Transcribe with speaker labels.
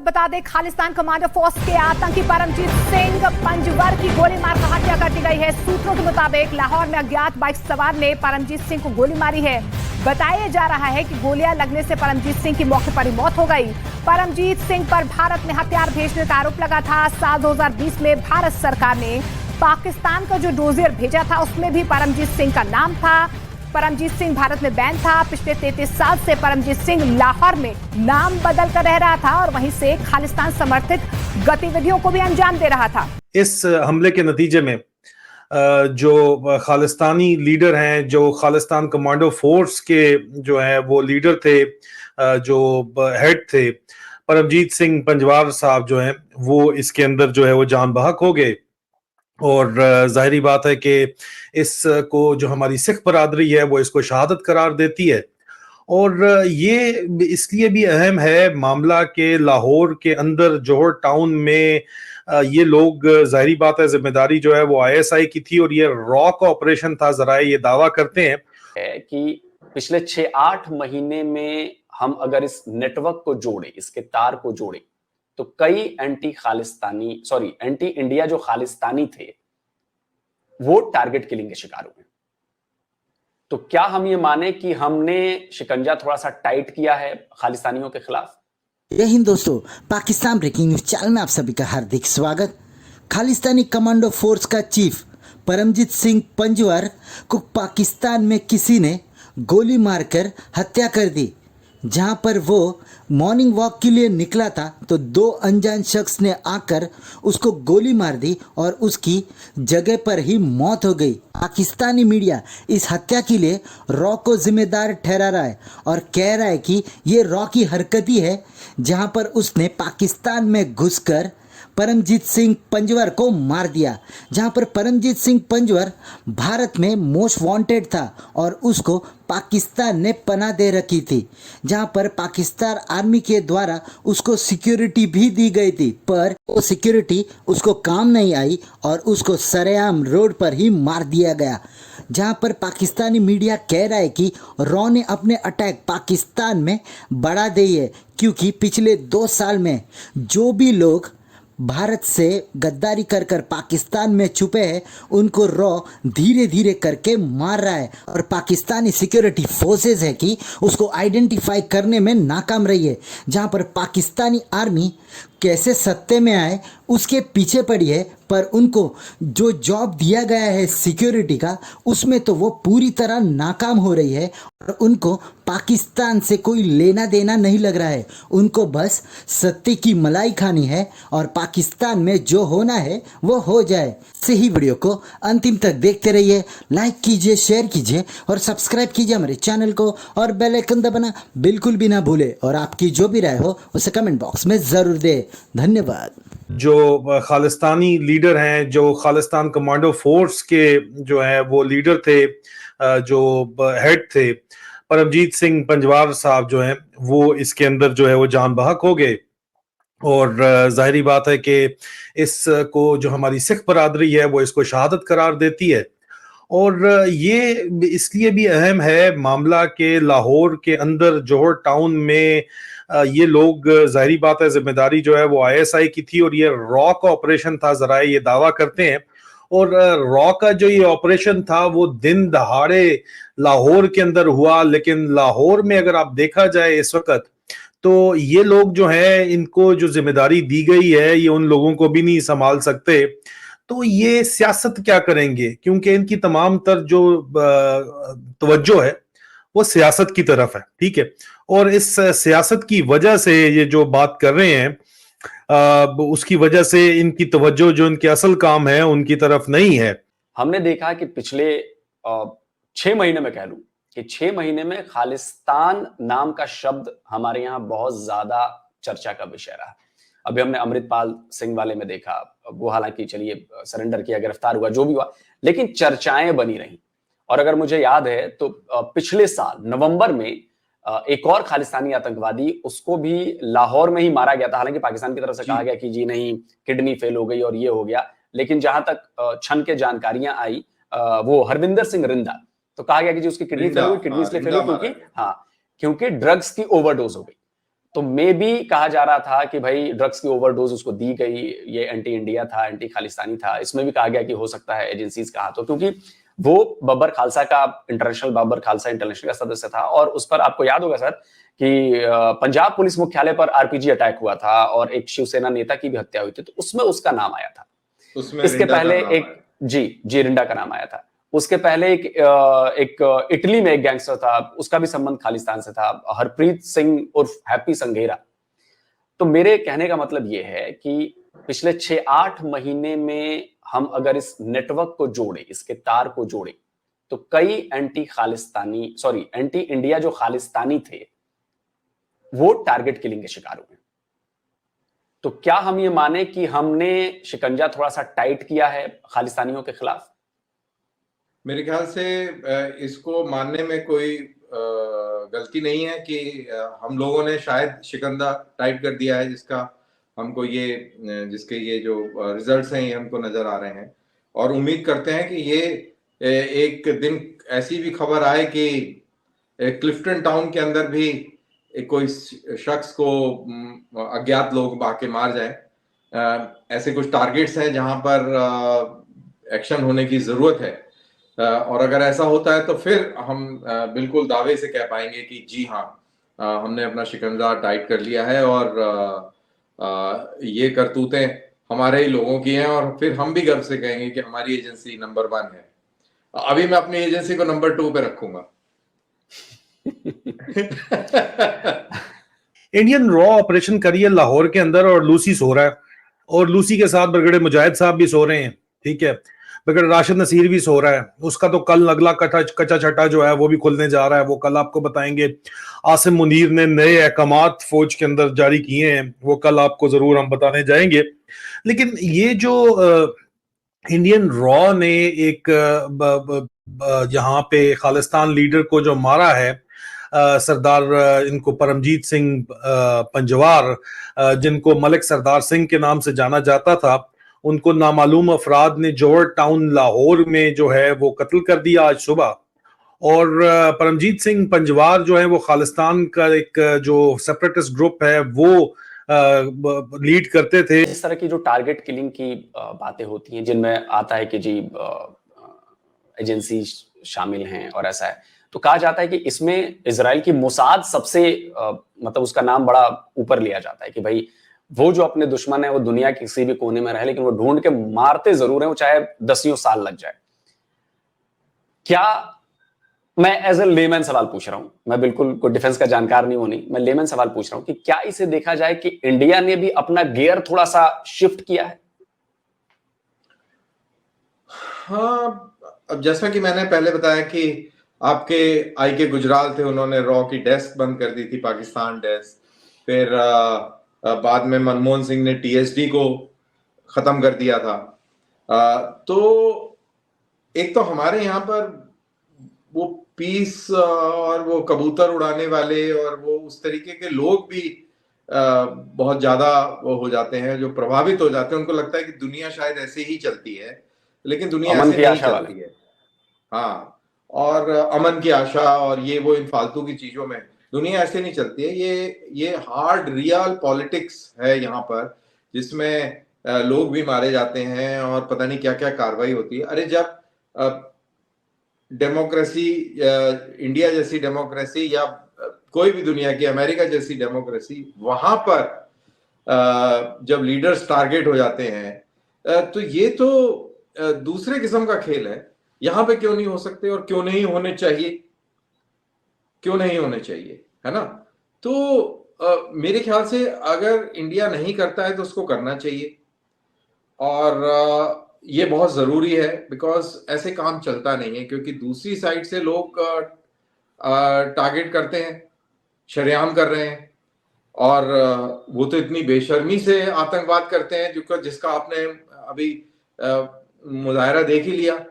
Speaker 1: बता दें, Khalistan commando force के आतंकी परमजीत सिंह पंजवर की गोली मारकर हत्या कर दी गई है। सूत्रों के मुताबिक लाहौर में अज्ञात बाइक सवार ने परमजीत सिंह को गोली मारी है। बताया जा रहा है कि गोलियां लगने से परमजीत सिंह की मौके पर ही मौत हो गई। परमजीत सिंह पर भारत में हथियार भेजने का आरोप लगा था। साल 2020 में भारत सरकार ने पाकिस्तान का जो डोजियर भेजा था उसमें भी परमजीत सिंह का नाम था। परमजीत सिंह भारत में बैन था। पिछले 33 साल से परमजीत सिंह लाहौर में नाम बदल कर रह रहा था और वहीं से खालिस्तान समर्थित गतिविधियों को भी अंजाम दे रहा था।
Speaker 2: इस हमले के नतीजे में जो खालिस्तानी लीडर हैं, जो खालिस्तान कमांडो फोर्स के जो है वो लीडर थे, जो हेड थे, परमजीत सिंह पंजवार साहब जो हैं वो इसके अंदर जो है वो जान बहक हो गए। और जाहिर बात है कि इसको जो हमारी सिख बरादरी है वो इसको शहादत करार देती है। और ये इसलिए भी अहम है मामला के लाहौर के अंदर जोहर टाउन में ये लोग, जाहिर बात है जिम्मेदारी जो है वो आईएसआई की थी और ये रॉ का ऑपरेशन था। जरा ये दावा करते हैं
Speaker 3: कि पिछले 6-8 महीने में हम अगर इस नेटवर्क को जोड़े, इसके तार को जोड़े, तो कई एंटी इंडिया जो खालिस्तानी थे वो टारगेट किलिंग के शिकार हुए। तो क्या हम ये माने कि हमने शिकंजा थोड़ा सा टाइट किया है खालिस्तानियों के खिलाफ?
Speaker 4: जय हिंद दोस्तों, पाकिस्तान ब्रेकिंग न्यूज चैनल में आप सभी का हार्दिक स्वागत। खालिस्तानी कमांडो फोर्स का चीफ परमजीत सिंह पंजवर को पाकिस्तान में किसी ने गोली मारकर हत्या कर दी। जहां पर वो मॉर्निंग वॉक के लिए निकला था तो दो अनजान शख्स ने आकर उसको गोली मार दी और उसकी जगह पर ही मौत हो गई। पाकिस्तानी मीडिया इस हत्या के लिए रॉ को जिम्मेदार ठहरा रहा है और कह रहा है कि ये रॉ की हरकत ही है, जहां पर उसने पाकिस्तान में घुसकर परमजीत सिंह पंजवर को मार दिया। जहां पर परमजीत सिंह पंजवर भारत में मोस्ट वांटेड था और उसको पाकिस्तान ने पनाह दे रखी थी, जहां पर पाकिस्तान आर्मी के द्वारा उसको सिक्योरिटी भी दी गई थी, पर वो सिक्योरिटी उसको काम नहीं आई और उसको सरेआम रोड पर ही मार दिया गया। जहां पर पाकिस्तानी मीडिया कह रहा है कि रॉ ने अपने अटैक पाकिस्तान में बढ़ा दी है, क्योंकि पिछले 2 साल में जो भी लोग भारत से गद्दारी कर कर पाकिस्तान में छुपे हैं उनको रॉ धीरे धीरे करके मार रहा है और पाकिस्तानी सिक्योरिटी फोर्सेस है कि उसको आइडेंटिफाई करने में नाकाम रही है। जहां पर पाकिस्तानी आर्मी कैसे सत्ते में आए उसके पीछे पड़ी है, पर उनको जो जॉब दिया गया है सिक्योरिटी का उसमें तो वो पूरी तरह नाकाम हो रही है और उनको पाकिस्तान से कोई लेना देना नहीं लग रहा है। उनको बस सत्ते की मलाई खानी है और पाकिस्तान में जो होना है वो हो जाए। सही वीडियो को अंतिम तक देखते रहिए, लाइक कीजिए, शेयर कीजिए और सब्सक्राइब कीजिए हमारे चैनल को और बेल आइकन दबाना बिल्कुल भी ना भूले और आपकी जो भी राय हो उसे कमेंट बॉक्स में जरूर दे। धन्यवाद।
Speaker 2: जो खालिस्तानी लीडर हैं, जो खालिस्तान कमांडो फोर्स के जो है वो लीडर थे, जो हेड थे, परमजीत सिंह पंजवार साहब जो हैं वो इसके अंदर जो है वो जान बहक हो गए। और जाहिर बात है कि इसको जो हमारी सिख बरादरी है वो इसको शहादत करार देती है। और ये इसलिए भी अहम है मामला के लाहौर के अंदर जोहर टाउन में ये लोग, जाहिर बात है जिम्मेदारी जो है वो आईएसआई की थी और ये रॉ का ऑपरेशन था। जरा ये दावा करते हैं। और रॉ का जो ये ऑपरेशन था वो दिन दहाड़े लाहौर के अंदर हुआ, लेकिन लाहौर में अगर आप देखा जाए इस वक्त तो ये लोग जो है इनको जो जिम्मेदारी दी गई है ये उन लोगों को भी नहीं संभाल सकते। तो ये सियासत क्या करेंगे, क्योंकि इनकी तमाम तर जो तवज्जो है वो सियासत की तरफ है, ठीक है। और इस सियासत की वजह से ये जो बात कर रहे हैं उसकी वजह से इनकी तवज्जो जो इनके असल काम है उनकी तरफ नहीं है।
Speaker 3: हमने देखा कि पिछले 6 महीने में, कह लूं कि 6 महीने में खालिस्तान नाम का शब्द हमारे यहाँ बहुत ज्यादा चर्चा का विषय रहा। अभी हमने अमृतपाल सिंह वाले में देखा, वो हालांकि चलिए सरेंडर किया, गिरफ्तार हुआ, जो भी हुआ, लेकिन चर्चाएं बनी रही। और अगर मुझे याद है तो पिछले साल नवंबर में एक और खालिस्तानी आतंकवादी, उसको भी लाहौर में ही मारा गया था। हालांकि पाकिस्तान की तरफ से कहा गया कि जी नहीं, किडनी फेल हो गई और ये हो गया, लेकिन जहां तक छन के जानकारियां आई, वो हरविंदर सिंह रिंदा, तो कहा गया कि जी उसकी किडनी फेल हुई। किडनी इसलिए फेल हुई क्योंकि ड्रग्स की ओवरडोज हो गई। तो मे भी कहा जा रहा था कि भाई ड्रग्स की ओवरडोज उसको दी गई, ये एंटी इंडिया था, एंटी खालिस्तानी था। इसमें भी कहा गया कि हो सकता है एजेंसीज का हाथ हो, क्योंकि वो बब्बर खालसा का, इंटरनेशनल बब्बर खालसा इंटरनेशनल का सदस्य था। और उस पर आपको याद होगा सर कि पंजाब पुलिस मुख्यालय पर आरपीजी अटैक हुआ था और एक शिवसेना नेता की भी हत्या हुई थी, तो उसमें उसका नाम आया था।
Speaker 5: उसमें
Speaker 3: इसके
Speaker 5: रिंडा
Speaker 3: पहले
Speaker 5: का नाम
Speaker 3: एक
Speaker 5: आया।
Speaker 3: जी रिंडा का नाम आया था। उसके पहले एक इटली में एक गैंगस्टर था, उसका भी संबंध खालिस्तान से था, हरप्रीत सिंह उर्फ हैप्पी संघेरा। तो मेरे कहने का मतलब यह है कि पिछले 6-8 महीने में हम अगर इस नेटवर्क को जोड़े, इसके तार को जोड़े, तो कई एंटी इंडिया जो खालिस्तानी थे वो टारगेट किलिंग के शिकार हुए। तो क्या हम ये माने कि हमने शिकंजा थोड़ा सा टाइट किया है खालिस्तानियों के खिलाफ?
Speaker 5: मेरे ख्याल से इसको मानने में कोई गलती नहीं है कि हम लोगों ने शायद शिकंजा टाइट कर दिया है, जिसके ये जो रिजल्ट्स हैं ये हमको नजर आ रहे हैं। और उम्मीद करते हैं कि ये एक दिन ऐसी भी खबर आए कि क्लिफ्टन टाउन के अंदर भी कोई शख्स को अज्ञात लोग आके मार जाए। ऐसे कुछ टारगेट्स हैं जहां पर एक्शन होने की जरूरत है। और अगर ऐसा होता है तो फिर हम बिल्कुल दावे से कह पाएंगे कि जी हाँ, हमने अपना शिकंजा टाइट कर लिया है और ये करतूतें हमारे ही लोगों की हैं, और फिर हम भी गर्व से कहेंगे कि हमारी एजेंसी नंबर 1 है। अभी मैं अपनी एजेंसी को नंबर 2 पे रखूंगा।
Speaker 2: इंडियन रॉ ऑपरेशन करिए लाहौर के अंदर और लूसी सो रहा है, और लूसी के साथ बरगड़े मुजाहिद साहब भी सो रहे हैं, ठीक है। बरगड़े राशिद नसीर भी सो रहा है। उसका तो कल अगला कच्चा छटा जो है वो भी खुलने जा रहा है, वो कल आपको बताएंगे। आसिम मुनीर ने नए अहकामात फौज के अंदर जारी किए हैं, वो कल आपको जरूर हम बताने जाएंगे। लेकिन ये जो इंडियन रॉ ने एक यहाँ पे खालिस्तान लीडर को जो मारा है, सरदार इनको परमजीत सिंह पंजवार, जिनको मलिक सरदार सिंह के नाम से जाना जाता था, उनको नामालूम अफराद ने जॉर्ज टाउन लाहौर में जो है वो कत्ल कर दिया आज सुबह। और परमजीत सिंह पंजवार जो है वो खालिस्तान का एक जो सेपरेटिस्ट ग्रुप है वो लीड करते थे।
Speaker 3: इस तरह की जो टारगेट किलिंग की बातें होती हैं, जिनमें आता है कि जी एजेंसी शामिल हैं और ऐसा है, तो कहा जाता है कि इसमें इजराइल की मोसाद सबसे मतलब उसका नाम बड़ा ऊपर लिया जाता है कि भाई वो जो अपने दुश्मन है वो दुनिया के किसी भी कोने में रहे, लेकिन वो ढूंढ के मारते जरूर हैं, वो चाहे 10 साल लग जाए। क्या, मैं एज ए लेमैन सवाल पूछ रहा हूं, मैं बिल्कुल कोई डिफेंस का जानकार नहीं हूं, मैं लेमैन सवाल पूछ रहा हूं कि क्या इसे देखा जाए कि इंडिया ने भी अपना गियर थोड़ा सा शिफ्ट किया है?
Speaker 5: हाँ, अब जैसा कि मैंने पहले बताया कि आपके आई के गुजराल थे, उन्होंने रॉ की डेस्क बंद कर दी थी, पाकिस्तान डेस्क। फिर बाद में मनमोहन सिंह ने टीएसडी को खत्म कर दिया था। तो एक तो हमारे यहाँ पर वो पीस और वो कबूतर उड़ाने वाले और वो उस तरीके के लोग भी बहुत ज्यादा वो हो जाते हैं, जो प्रभावित हो जाते हैं। उनको लगता है कि दुनिया शायद ऐसे ही चलती है, लेकिन दुनिया ऐसे नहीं चलती है। हाँ, और अमन की आशा और ये वो इन फालतू की चीजों में दुनिया ऐसे नहीं चलती है। ये हार्ड रियल पॉलिटिक्स है यहाँ पर, जिसमें लोग भी मारे जाते हैं और पता नहीं क्या क्या कार्रवाई होती है। अरे जब डेमोक्रेसी, इंडिया जैसी डेमोक्रेसी या कोई भी दुनिया की, अमेरिका जैसी डेमोक्रेसी, वहां पर जब लीडर्स टारगेट हो जाते हैं तो ये तो दूसरे किस्म का खेल है। यहाँ पे क्यों नहीं हो सकते और क्यों नहीं होने चाहिए, क्यों नहीं होने चाहिए, है ना? तो मेरे ख्याल से अगर इंडिया नहीं करता है तो उसको करना चाहिए, और ये बहुत जरूरी है, बिकॉज ऐसे काम चलता नहीं है। क्योंकि दूसरी साइड से लोग टारगेट करते हैं, शरेआम कर रहे हैं, और वो तो इतनी बेशर्मी से आतंकवाद करते हैं जिसका आपने अभी मुजाहरा देख ही लिया।